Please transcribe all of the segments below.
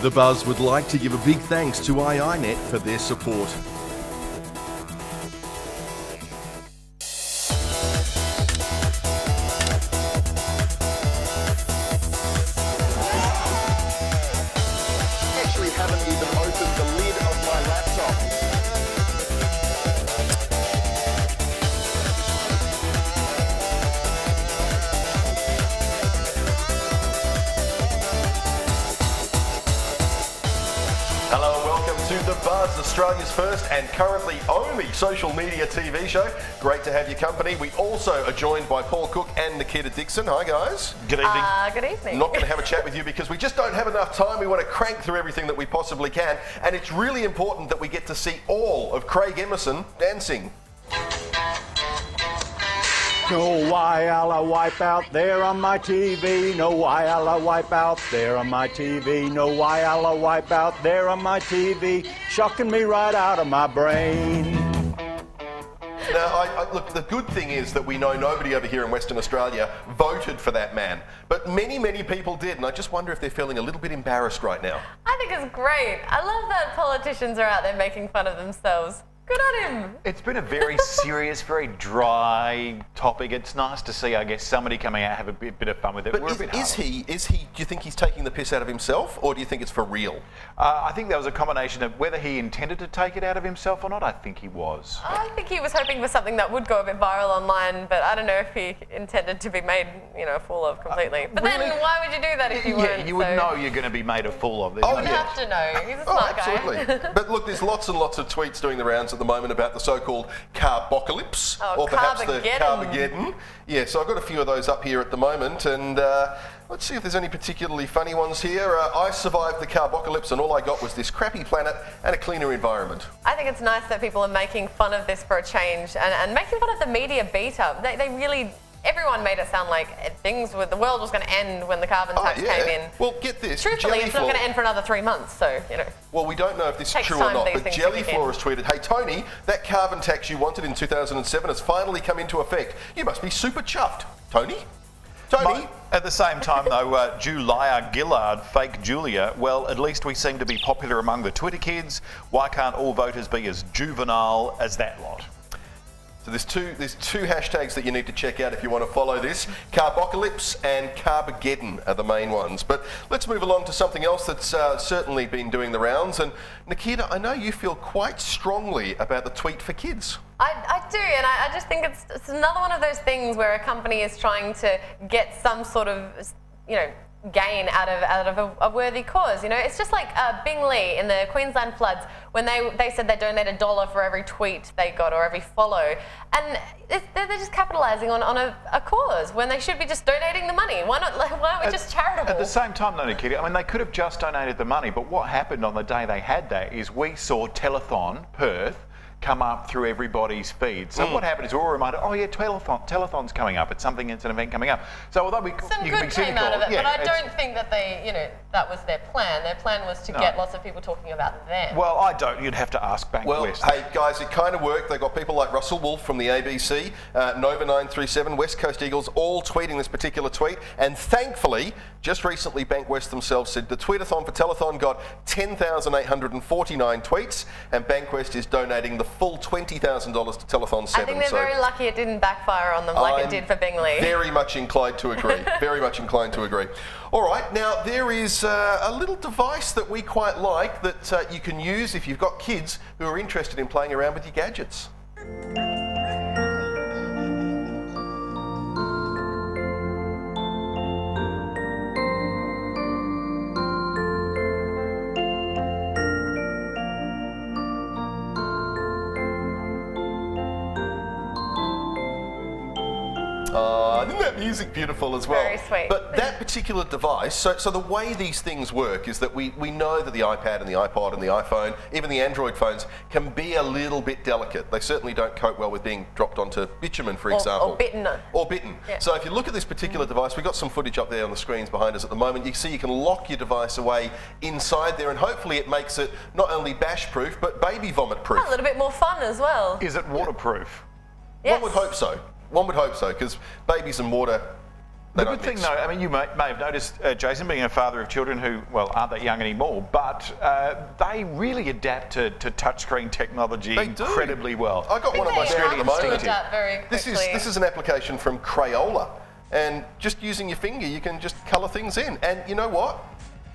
The Buzz would like to give a big thanks to iiNet for their support. Actually haven't even opened the lid of my laptop. Hello and welcome to The Buzz, Australia's first and currently only social media TV show. Great to have your company. We also are joined by Paul Cook and Nikita Dixon. Hi guys. Good evening. Good evening. Not going to have a chat with you because we just don't have enough time. We want to crank through everything that we possibly can, and it's really important that we get to see all of Craig Emerson dancing. No why I'll wipe out there on my TV. No why I'll wipe out there on my TV. No why I'll wipe out there on my TV. Shocking me right out of my brain. Now, look, the good thing is that we know nobody over here in Western Australia voted for that man, but many, many people did, and I just wonder if they're feeling a little bit embarrassed right now. I think it's great. I love that politicians are out there making fun of themselves. Good on him. It's been a very serious, very dry topic. It's nice to see, I guess, somebody coming out have a bit of fun with it. But We're a bit is he, do you think he's taking the piss out of himself, or do you think it's for real? I think there was a combination of whether he intended to take it out of himself or not. I think he was. I think he was hoping for something that would go a bit viral online, but I don't know if he intended to be made, a fool of completely. But really? then why would you do that if you weren't? Yeah, you would know you're going to be made a fool of. You would have to know. He's a smart guy. Absolutely. But look, there's lots and lots of tweets doing the rounds at the moment about the so-called carbpocolypse, or perhaps the Carbageddon. Yeah, so I've got a few of those up here at the moment, and let's see if there's any particularly funny ones here. I survived the carbocalypse and all I got was this crappy planet and a cleaner environment. I think it's nice that people are making fun of this for a change and making fun of the media beat up. They really... Everyone made it sound like the world was going to end when the carbon tax came in. Well, get this. Truthfully, it's not going to end for another 3 months, so, Well, we don't know if this is true or not, but Jellyfloor has tweeted, "Hey, Tony, that carbon tax you wanted in 2007 has finally come into effect. You must be super chuffed." Tony? Tony? At the same time, though, Julia Gillard, fake Julia, well, at least we seem to be popular among the Twitter kids. Why can't all voters be as juvenile as that lot? So there's two hashtags that you need to check out if you want to follow this. Carbocalypse and Carbageddon are the main ones. But let's move along to something else that's certainly been doing the rounds. And Nikita, I know you feel quite strongly about the tweet for kids. I do, and I just think it's another one of those things where a company is trying to get some sort of, gain out of a worthy cause. It's just like Bingley in the Queensland floods when they said they donate $1 for every tweet they got or every follow, and they're just capitalising on a cause when they should be just donating the money. Why aren't we just charitable? At the same time, though, Nikita, I mean, they could have just donated the money, but what happened on the day they had that is we saw Telethon Perth come up through everybody's feed. So what happened is we all reminded, oh yeah, Telethon's coming up. It's an event coming up. So although some good came out of it, but I don't think that that was their plan. Their plan was to get lots of people talking about them. Well, I don't. You'd have to ask Bank West. Well, hey guys, it kind of worked. They got people like Russell Wolfe from the ABC, Nova 937, West Coast Eagles, all tweeting this particular tweet. And thankfully, just recently, Bank West themselves said the tweetathon for Telethon got 10,849 tweets, and Bank West is donating the full $20,000 to Telethon 7. I think they're very lucky it didn't backfire on them like it did for Bingley. Very much inclined to agree. Very much inclined to agree. All right, now there is a little device that we quite like that you can use if you've got kids who are interested in playing around with your gadgets. Isn't that music beautiful as well? Very sweet. But that particular device, so the way these things work is that we know that the iPad and the iPod and the iPhone, even the Android phones, can be a little bit delicate. They certainly don't cope well with being dropped onto bitumen, for example. Or bitten. Or bitten. Yeah. So if you look at this particular device, we've got some footage up there on the screens behind us at the moment. You see you can lock your device away inside there, and hopefully it makes it not only bash-proof, but baby vomit-proof. A little bit more fun as well. Is it waterproof? Yes. One would hope so. One would hope so, because babies and water The good thing, though, I mean, you may have noticed, Jason, being a father of children who, well, aren't that young anymore, but they really adapt to touchscreen technology incredibly well. I got one of my screen at the moment. Very This is an application from Crayola, and just using your finger, you can just colour things in. And you know what?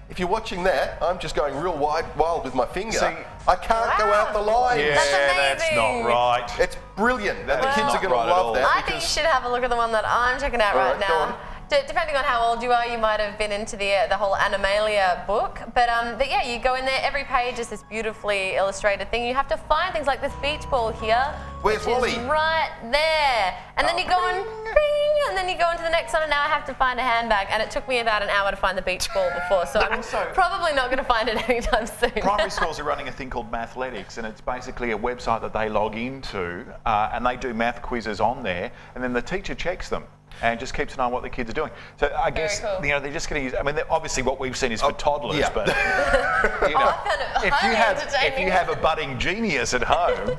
If you're watching that, I'm just going real wild with my finger. See, I can't go out the line. Yeah, that's not right. It's brilliant. And the kids are going to right love that. I think you should have a look at the one that I'm checking out right now. Depending on how old you are, you might have been into the whole Animalia book. But yeah, you go in there, every page is this beautifully illustrated thing. You have to find things like this beach ball here. Where's Wally? Right there. And then you go and bing, and then you go into the next one, and now I have to find a handbag. And it took me about an hour to find the beach ball before, so I'm probably not going to find it anytime soon. Primary schools are running a thing called Mathletics, and it's basically a website that they log into, and they do math quizzes on there, and then the teacher checks them and just keeps an eye on what the kids are doing. So I guess, cool. you know, they're just going to use, I mean, obviously what we've seen is for toddlers, but, you know, I found it if you have a budding genius at home,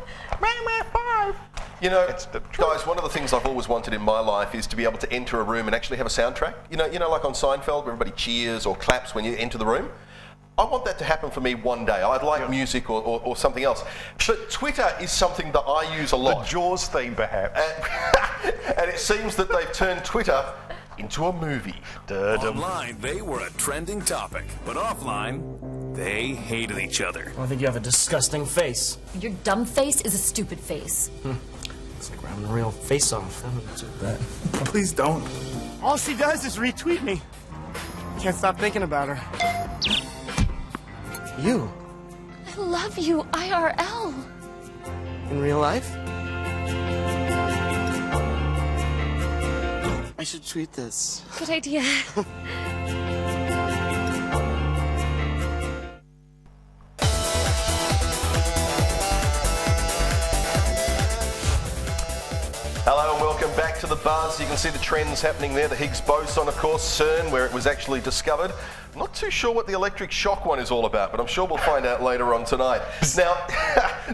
you know, guys, one of the things I've always wanted in my life is to be able to enter a room and actually have a soundtrack. You know, like on Seinfeld, where everybody cheers or claps when you enter the room. I want that to happen for me one day. I'd like music or something else. But Twitter is something that I use a lot. The Jaws theme, perhaps. And it seems that they've turned Twitter into a movie. Online, they were a trending topic, but offline, they hated each other. I think you have a disgusting face. Your dumb face is a stupid face. It's like we're having a real face-off. Please don't. All she does is retweet me. Can't stop thinking about her. You? I love you, IRL. In real life? I should tweet this. Good idea. Hello and welcome back to The Buzz. You can see the trends happening there. The Higgs boson, of course, CERN, where it was actually discovered. I'm not too sure what the electric shock one is all about, but I'm sure we'll find out later on tonight. Now,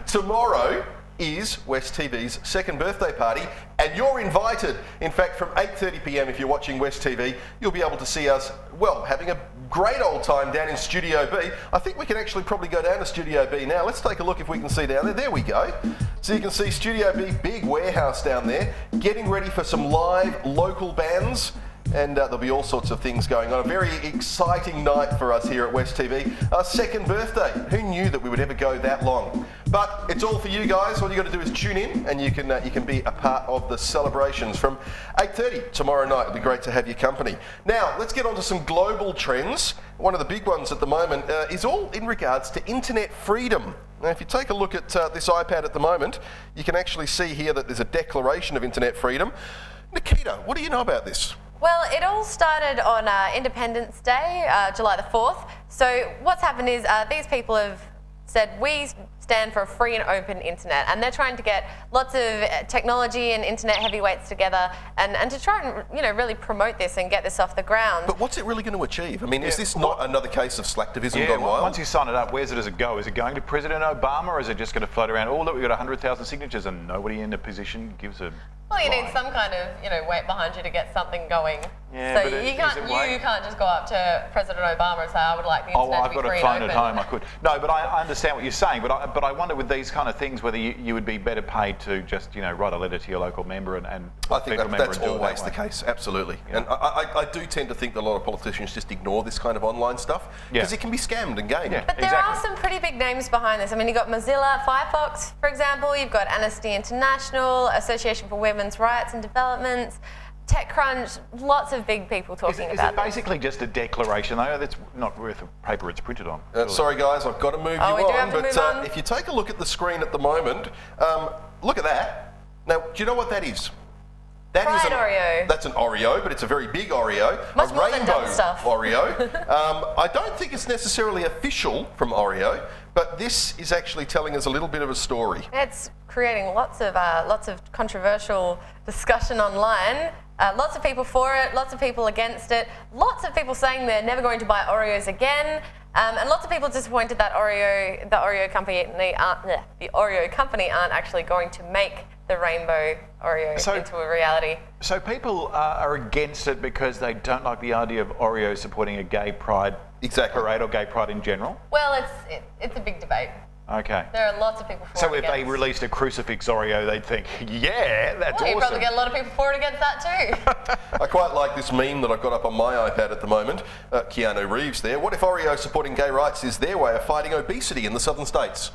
tomorrow is West TV's second birthday party, and you're invited. In fact, from 8:30 p.m, if you're watching West TV, you'll be able to see us, well, having a great old time down in Studio B. I think we can actually probably go down to Studio B now. Let's take a look if we can see down there. There we go. So you can see Studio B, big warehouse down there, getting ready for some live local bands. And there'll be all sorts of things going on. A very exciting night for us here at West TV. Our second birthday. Who knew that we would ever go that long? But it's all for you guys. All you got to do is tune in, and you can be a part of the celebrations from 8:30 tomorrow night. It'll be great to have your company. Now let's get on to some global trends. One of the big ones at the moment is all in regards to internet freedom. Now, if you take a look at this iPad at the moment, you can actually see here that there's a declaration of internet freedom. Nikita, what do you know about this? Well, it all started on Independence Day, July the 4th. So what's happened is these people have said, we stand for a free and open internet, and they're trying to get lots of technology and internet heavyweights together and to try and, you know, really promote this and get this off the ground. But what's it really going to achieve? I mean, is this not another case of slacktivism gone wild? Once you sign it up, where does it go? Is it going to President Obama, or is it just going to float around? Oh, look, we've got 100,000 signatures and nobody in a position gives a... Well, you need some kind of, you know, weight behind you to get something going. Yeah, so you can't just go up to President Obama and say, I would like the internet to be free and open. I've got a phone at home, I could. No, but I understand what you're saying, but I wonder with these kind of things whether you would be better paid to just, you know, write a letter to your local member and I think that's always the case, absolutely. Yeah. And I do tend to think that a lot of politicians just ignore this kind of online stuff because it can be scammed and gamed. Yeah, but there are some pretty big names behind this. I mean, you've got Mozilla, Firefox, for example. You've got Amnesty International, Association for Women's Rights and Development, TechCrunch, lots of big people talking about it. Basically just a declaration, though, that's not worth the paper it's printed on. Sorry guys, I've got to move you on, but if you take a look at the screen at the moment, look at that. Now, do you know what that is? That is Oreo. That's an Oreo, but it's a very big Oreo. Much a more rainbow than dumb stuff. Oreo. I don't think it's necessarily official from Oreo, but this is actually telling us a little bit of a story. It's creating lots of controversial discussion online. Lots of people for it, lots of people against it, lots of people saying they're never going to buy Oreos again. And lots of people disappointed that the Oreo company aren't actually going to make the rainbow Oreo into a reality. So people are against it because they don't like the idea of Oreo supporting a gay pride parade or gay pride in general? Well, it's a big debate. Okay. There are lots of people for So it if they released a crucifix Oreo, they'd think, yeah, that's awesome. You probably get a lot of people for it against that too. I quite like this meme that I've got up on my iPad at the moment. Keanu Reeves there. What if Oreo supporting gay rights is their way of fighting obesity in the southern states?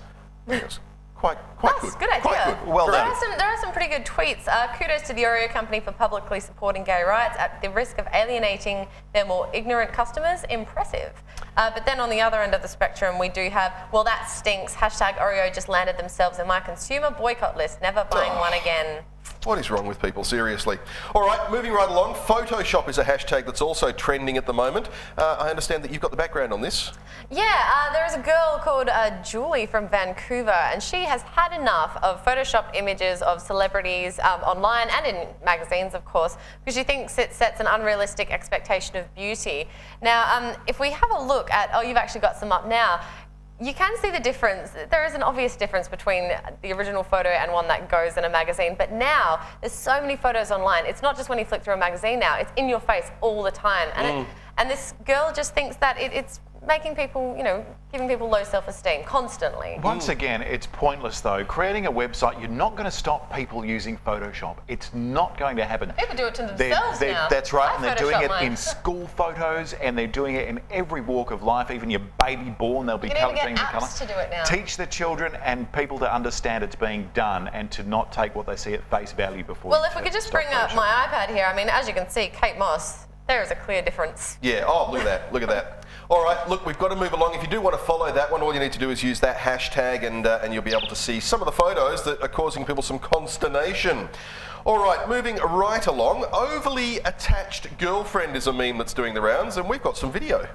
Yes. Quite good. Good idea. Quite good. Well done. There are some pretty good tweets. Kudos to the Oreo company for publicly supporting gay rights at the risk of alienating their more ignorant customers. Impressive. But then on the other end of the spectrum, we do have, well, that stinks. Hashtag Oreo just landed themselves in my consumer boycott list. Never buying one again. What is wrong with people, seriously? All right, moving right along. Photoshop is a hashtag that's also trending at the moment. I understand that you've got the background on this. Yeah, there is a girl called Julie from Vancouver, and she has had enough of Photoshopped images of celebrities online and in magazines, of course, because she thinks it sets an unrealistic expectation of beauty. Now, if we have a look at, you've actually got some up now, you can see the difference. There is an obvious difference between the original photo and one that goes in a magazine, but now there's so many photos online. It's not just when you flick through a magazine now, it's in your face all the time. And this girl just thinks that it's making people, giving people low self-esteem constantly. Once again, it's pointless though. Creating a website, you're not going to stop people using Photoshop. It's not going to happen. People do it to themselves now. That's right, and they're doing it in school photos, and they're doing it in every walk of life. Even your baby born, they'll be changing the colour. To do it now. Teach the children and people to understand it's being done, and to not take what they see at face value before. Well, if we could just bring up my iPad here, I mean, as you can see, Kate Moss. There is a clear difference. Yeah, look at that, look at that. All right, look, we've got to move along. If you do want to follow that one, all you need to do is use that hashtag and you'll be able to see some of the photos that are causing people some consternation. All right, moving right along, overly attached girlfriend is a meme that's doing the rounds, and we've got some video.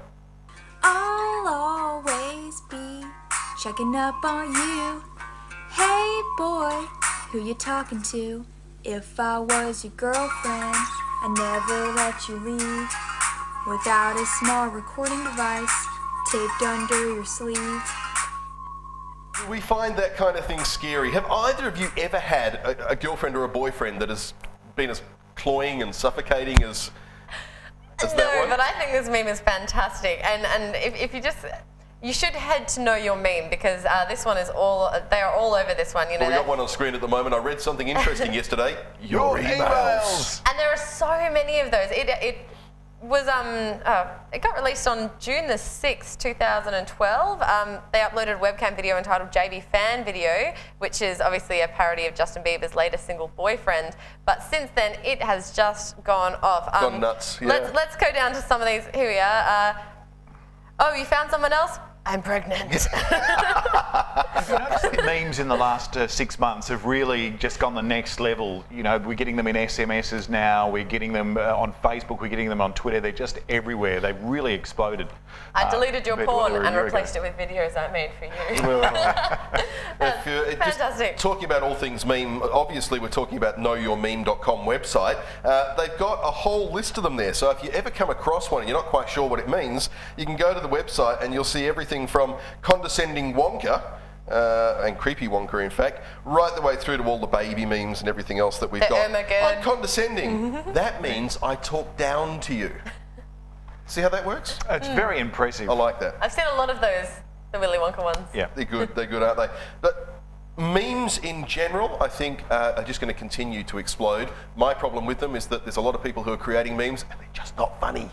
I'll always be checking up on you. Hey boy, who you talking to? If I was your girlfriend, I'd never let you leave without a small recording device taped under your sleeve. We find that kind of thing scary. Have either of you ever had a girlfriend or a boyfriend that has been as cloying and suffocating as that one? No, but I think this meme is fantastic. And if you just... You should head to Know Your Meme, because this one is they are all over this one. Well, we got one on screen at the moment. I read something interesting yesterday. Your emails. And there are so many of those. It got released on June the 6th, 2012. They uploaded a webcam video entitled JB Fan Video, which is obviously a parody of Justin Bieber's latest single, Boyfriend. But since then, it has just gone off. Gone nuts, yeah. Let's go down to some of these. Here we are. Oh, you found someone else? I'm pregnant. Have you noticed that memes in the last 6 months have really just gone the next level? We're getting them in SMSs now, we're getting them on Facebook, we're getting them on Twitter, they're just everywhere. They've really exploded. I deleted your porn and replaced it with videos I made for you. Fantastic. Talking about all things meme, obviously we're talking about knowyourmeme.com website. They've got a whole list of them there, so if you ever come across one and you're not quite sure what it means, you can go to the website and you'll see everything from condescending Wonka, and creepy Wonka in fact, right the way through to all the baby memes and everything else that we've got. I'm condescending. That means I talk down to you. See how that works? It's very impressive. I like that. I've seen a lot of those, the Willy Wonka ones. Yeah. They're good, aren't they? But memes in general, I think, are just going to continue to explode. My problem with them is that there's a lot of people who are creating memes and they're just not funny.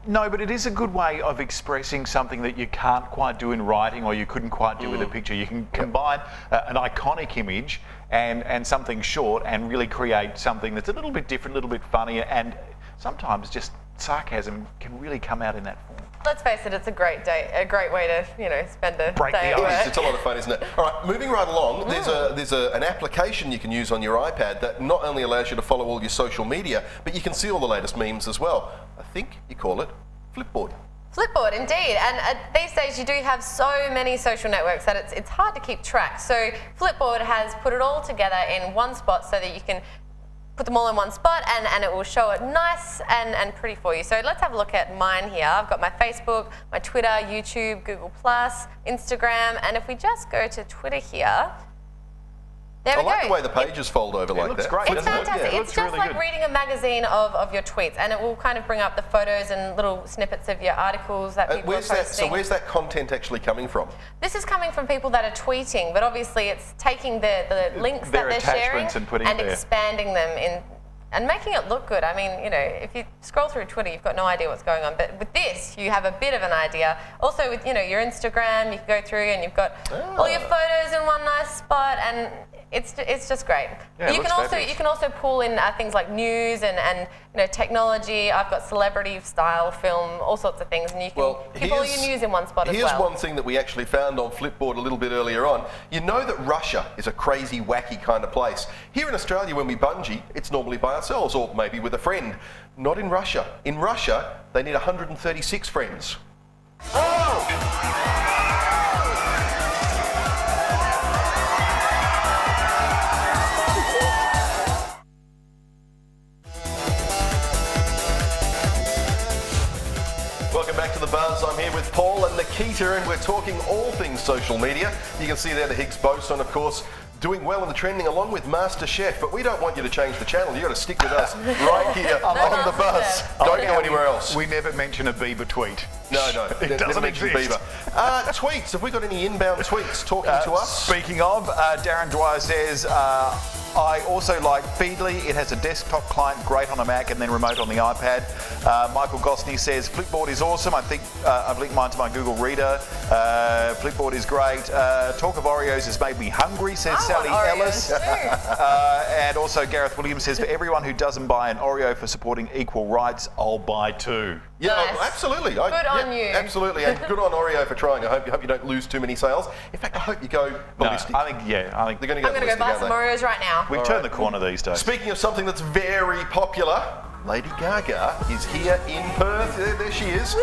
No, but it is a good way of expressing something that you can't quite do in writing or you couldn't quite do with a picture. You can combine an iconic image and something short and really create something that's a little bit different, a little bit funnier, and sometimes just sarcasm can really come out in that form. Let's face it, it's a great way to, spend a day at work. It's a lot of fun, isn't it? All right, moving right along, there's an application you can use on your iPad that not only allows you to follow all your social media, but you can see all the latest memes as well. I think you call it Flipboard. Flipboard, indeed. And these days you do have so many social networks that it's hard to keep track. So Flipboard has put it all together in one spot so that you can put them all in one spot, and it will show it nice and pretty for you. So let's have a look at mine here. I've got my Facebook, my Twitter, YouTube, Google+, Instagram, and if we just go to Twitter here, there we go. I like the way the pages fold over like looks that. great. It's fantastic. Yeah, it's just really like good. reading a magazine of your tweets, and it will kind of bring up the photos and little snippets of your articles that people are posting. So where's that content actually coming from? This is coming from people that are tweeting, but obviously it's taking the links that they're sharing attachments and putting it there. expanding them in and making it look good. I mean, you know, if you scroll through Twitter, you've got no idea what's going on, but with this, you have a bit of an idea. Also with, you know, your Instagram, you can go through and you've got all your photos in one nice spot, and it's just great. Yeah, you can also pull in things like news and you know, technology. I've got celebrity style film, all sorts of things, and you can keep all your news in one spot as well. Here's one thing that we actually found on Flipboard a little bit earlier on. You know that Russia is a crazy, wacky kind of place. Here in Australia, when we bungee, it's normally by ourselves or maybe with a friend. Not in Russia. In Russia, they need 136 friends. Welcome back to The Buzz. I'm here with Paul and Nikita, and we're talking all things social media. You can see there the Higgs boson, of course, doing well in the trending along with Master Chef, but we don't want you to change the channel. You've got to stick with us right here on The Buzz. Don't go anywhere else. We never mention a Bieber tweet. No, It doesn't exist. Bieber. Tweets. Have we got any inbound tweets talking to us? Speaking of, Darren Dwyer says, I also like Feedly. It has a desktop client, great on a Mac, and then remote on the iPad. Michael Gosney says, Flipboard is awesome. I think I've linked mine to my Google Reader. Flipboard is great. Talk of Oreos has made me hungry, says Sally Ellis. And also Gareth Williams says, for everyone who doesn't buy an Oreo for supporting equal rights, I'll buy two. Yeah, Nice. Absolutely. Good on you. Absolutely, and good on Oreo for trying. I hope you don't lose too many sales. In fact, I hope you go ballistic. No, I think they're going to go I'm going to go ballistic, buy aren't some they? Oreos right now. We've turned the corner these days. Speaking of something that's very popular, Lady Gaga is here in Perth. There she is.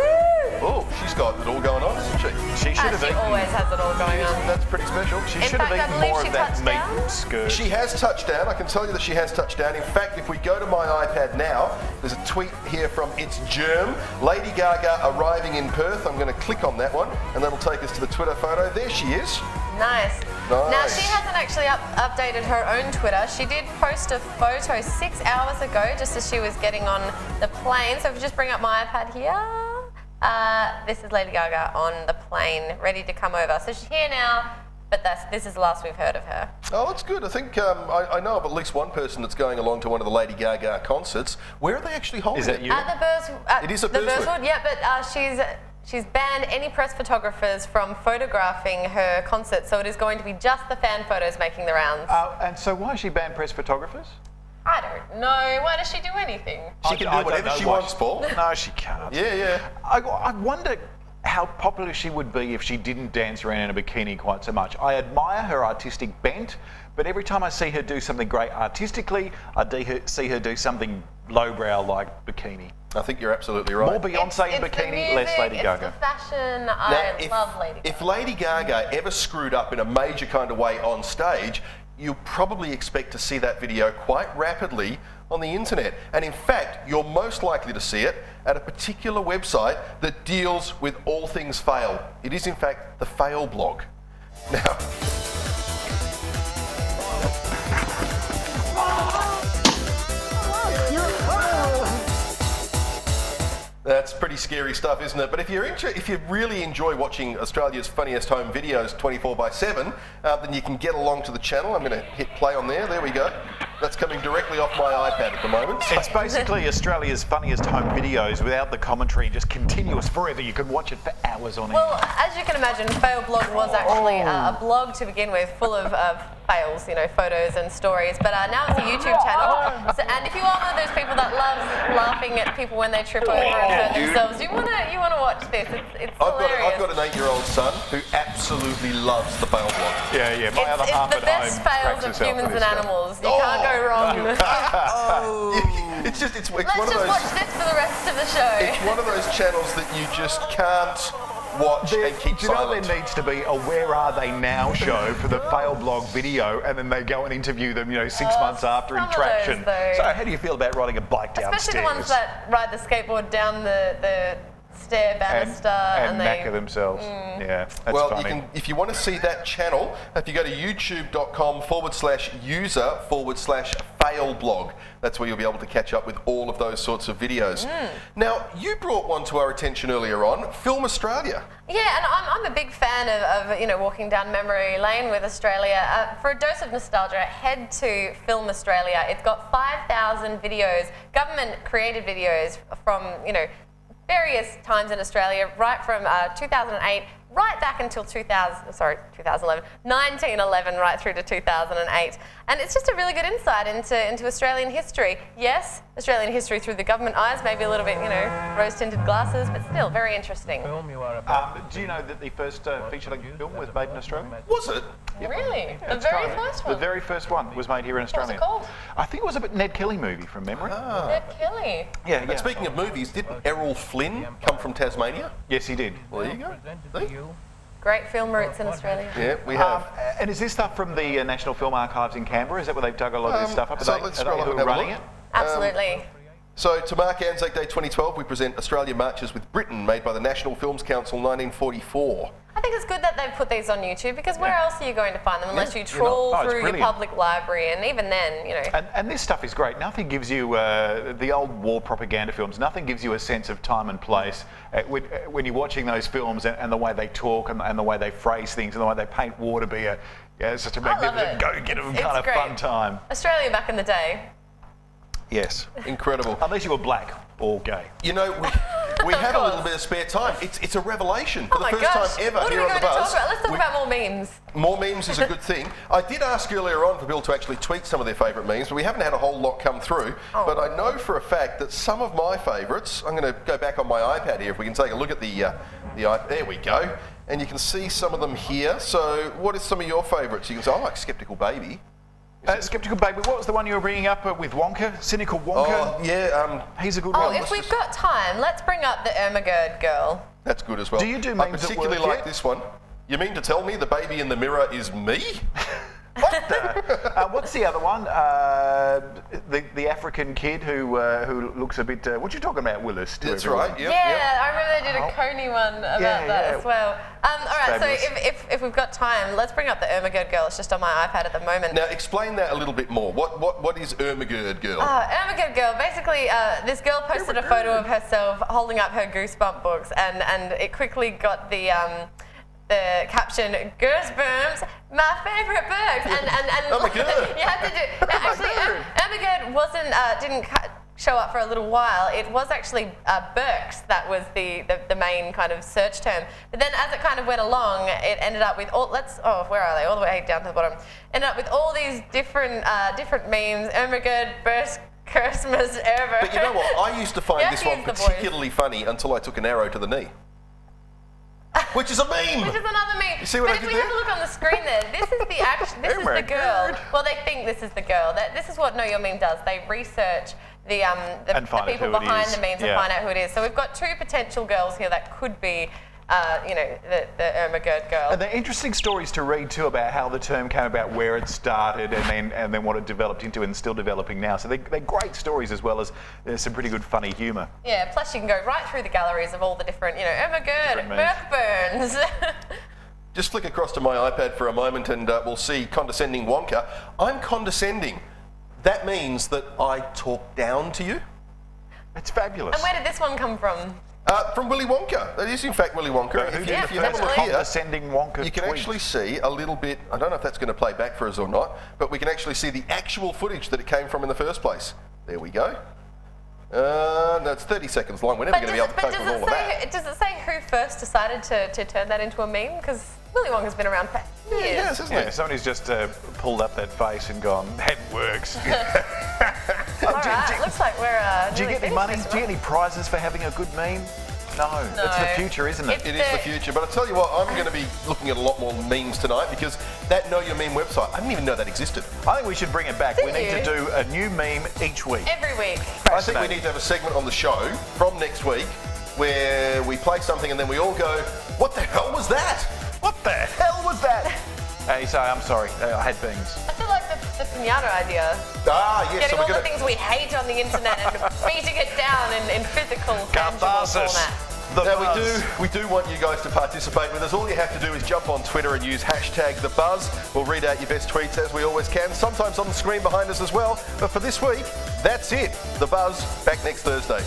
Oh, she's got it all going on, isn't she? She should have She eaten. always has it all going on. That's pretty special. She In should have fact, I eaten believe more she of that touched meat down. skirt. She has touched down. I can tell you that she has touched down. In fact, if we go to my iPad now, there's a tweet here from It's Germ. Lady Gaga arriving in Perth. I'm going to click on that one, and that'll take us to the Twitter photo. There she is. Nice. Now, she hasn't actually updated her own Twitter. She did post a photo 6 hours ago, just as she was getting on the plane. So if you just bring up my iPad here, this is Lady Gaga on the plane, ready to come over. So she's here now, but this is the last we've heard of her. Oh, that's good. I think I know of at least one person that's going along to one of the Lady Gaga concerts. Where are they actually holding Is that it? you? At the Buzz, It is at the Burswood. Burswood, yeah, but she's banned any press photographers from photographing her concert, so it is going to be just the fan photos making the rounds. And so why has she banned press photographers? I don't know. Why does she do anything? She can do whatever she wants, Paul. No, she can't. Yeah. I wonder how popular she would be if she didn't dance around in a bikini quite so much. I admire her artistic bent, but every time I see her do something great artistically, see her do something lowbrow like bikini. I think you're absolutely right. More Beyonce in It's the bikini, music, less Lady Gaga. It's the fashion. Now, I love Lady Gaga. If Lady Gaga ever screwed up in a major kind of way on stage, you'll probably expect to see that video quite rapidly on the internet. And in fact, you're most likely to see it at a particular website that deals with all things fail. It is in fact the Fail blog. Now, that's pretty scary stuff, isn't it? But if you really enjoy watching Australia's funniest home videos 24/7, then you can get along to the channel. I'm going to hit play on there. There we go. That's coming directly off my iPad at the moment. It's basically Australia's funniest home videos without the commentary, just continuous forever. You can watch it for hours on end. Well, as you can imagine, Fail blog was actually a blog to begin with, full of fails, you know, photos and stories. But now it's a YouTube channel. So, and if you are one of those people that loves laughing at people when they trip over and hurt themselves, you wanna watch this. It's hilarious. I've got an 8-year-old son who absolutely loves the Fail blog. Yeah. My other half It's the at best home fails cracks of herself humans for and this stuff. animals. You can't go wrong. It's Let's one of just those. watch this for the rest of the show. It's one of those channels that you just can't watch, and keep Do you know silent. there needs to be a Where Are They Now show for the fail blog video, and then they go and interview them, 6 months after some in of traction. those, So though. how do you feel about riding a bike downstairs? Especially the ones that ride the skateboard down the stair banister and they knacker themselves. Yeah, that's Well, funny. if you want to see that channel, if you go to youtube.com/user/failblog, that's where you'll be able to catch up with all of those sorts of videos. Now, you brought one to our attention earlier on, Film Australia. Yeah, and I'm a big fan of walking down memory lane with Australia. For a dose of nostalgia, head to Film Australia. It's got 5,000 videos, government-created videos from various times in Australia, right from 2008 right back until 1911, right through to 2008. And it's just a really good insight into Australian history. Yes, Australian history through the government eyes, maybe a little bit, rose-tinted glasses, but still very interesting. Do you know that the first feature-length film was made in Australia? Was it? Really? Yeah, The very first one? The very first one was made here in Australia. What's it called? I think it was a Ned Kelly movie from memory. Ned Kelly. Yeah, And speaking of movies, didn't Errol Flynn come from Tasmania? Yes, he did. Well, there you go. See? Great film roots in Australia. Yeah, we have. And is this stuff from the National Film Archives in Canberra? Is that where they've dug a lot of this stuff up? So let's scroll up and have a running look. it? Absolutely. So to mark Anzac Day 2012, we present Australia Marches with Britain, made by the National Films Council 1944. I think it's good that they've put these on YouTube, because where else are you going to find them unless you you're trawl not. Oh, it's through your brilliant. public library, and even then, And this stuff is great. Nothing gives you, the old war propaganda films, nothing gives you a sense of time and place when you're watching those films and the way they talk and the way they phrase things and the way they paint war to be such a magnificent go-getter kind of great. fun time. Australia back in the day. Yes. Incredible. Unless you were black or gay. We have a little bit of spare time. It's a revelation for the first time ever What here are we on the going to talk Buzz. about? Let's talk about more memes. More memes is a good thing. I did ask earlier on for people to actually tweet some of their favourite memes, but we haven't had a whole lot come through. But I know for a fact that some of my favourites, I'm going to go back on my iPad here if we can take a look at the iPad. There we go. And you can see some of them here. So what is some of your favourites? You can say, I like Skeptical Baby. Skeptical Baby, what was the one you were bringing up with Wonka? Cynical Wonka? Oh, yeah. He's a good one. If we've got time, let's bring up the Ermagerd girl. That's good as well. Do you do I memes at particularly work like yet? this one. You mean to tell me the baby in the mirror is me? What's the other one? The African kid who looks a bit. What you talking about, Willis? That's right. Yep, I remember they did a Coney one about that as well. All right, fabulous. so if we've got time, let's bring up the Ermagerd girl. It's just on my iPad at the moment. Now explain that a little bit more. What is Ermagerd girl? Ermagerd girl. Basically, this girl posted a photo of herself holding up her Goosebump books, and it quickly got the caption, Goosebumps, my favourite books. And Oh my God. you have to do. Actually, Ermagerd didn't show up for a little while. It was actually Burks that was the main kind of search term. But then as it kind of went along, it ended up with where are they? All the way down to the bottom. Ended up with all these different memes. Ermagerd, Burks, Christmas, ever. But you know what? I used to find this one use the voice. particularly funny until I took an arrow to the knee. Which is a meme! Which is another meme. You see what but I if did we there? have a look on the screen there, this is the this is the girl. Well, they think this is the girl. This is what Know Your Meme does. They research the people behind the memes and find out who it is. So we've got two potential girls here that could be, the Ermagerd girl. And they're interesting stories to read too about how the term came about, where it started, and then what it developed into, and still developing now. So they're great stories, as well as some pretty good funny humour. Yeah. Plus, you can go right through the galleries of all the different, Ermagerd, Burns. Just flick across to my iPad for a moment and we'll see condescending Wonka. I'm condescending. That means that I talk down to you. It's fabulous. And where did this one come from? From Willy Wonka. That is in fact Willy Wonka. If you have a look here, condescending Wonka you can actually see a little bit, I don't know if that's going to play back for us or not, but we can actually see the actual footage that it came from in the first place. There we go. That's 30 seconds long. We're never going to be able to cope with all of that. Does it say who first decided to turn that into a meme? Because Willy Wonka's been around for years. Yes, isn't it? Somebody's just pulled up that face and gone, that works. All right, looks like we're Do you get any money? Do you get any prizes for having a good meme? No. It's the future, isn't it? It is the future. But I tell you what, I'm going to be looking at a lot more memes tonight because that Know Your Meme website, I didn't even know that existed. I think we should bring it back. We need to do a new meme each week. Every week. I think we need to have a segment on the show from next week where we play something and then we all go, what the hell was that? What the hell was that? Hey, so I'm sorry, I had beans. I feel like the pinata idea. Ah, yes. Getting So all we're the things we hate on the internet and beating it down in physical, tangible format. Now we do want you guys to participate with us. All you have to do is jump on Twitter and use #thebuzz. We'll read out your best tweets as we always can, sometimes on the screen behind us as well. But for this week, that's it. The Buzz, back next Thursday.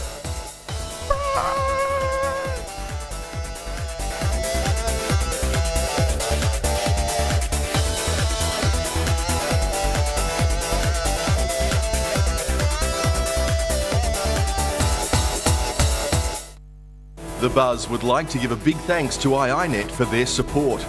The Buzz would like to give a big thanks to iiNet for their support.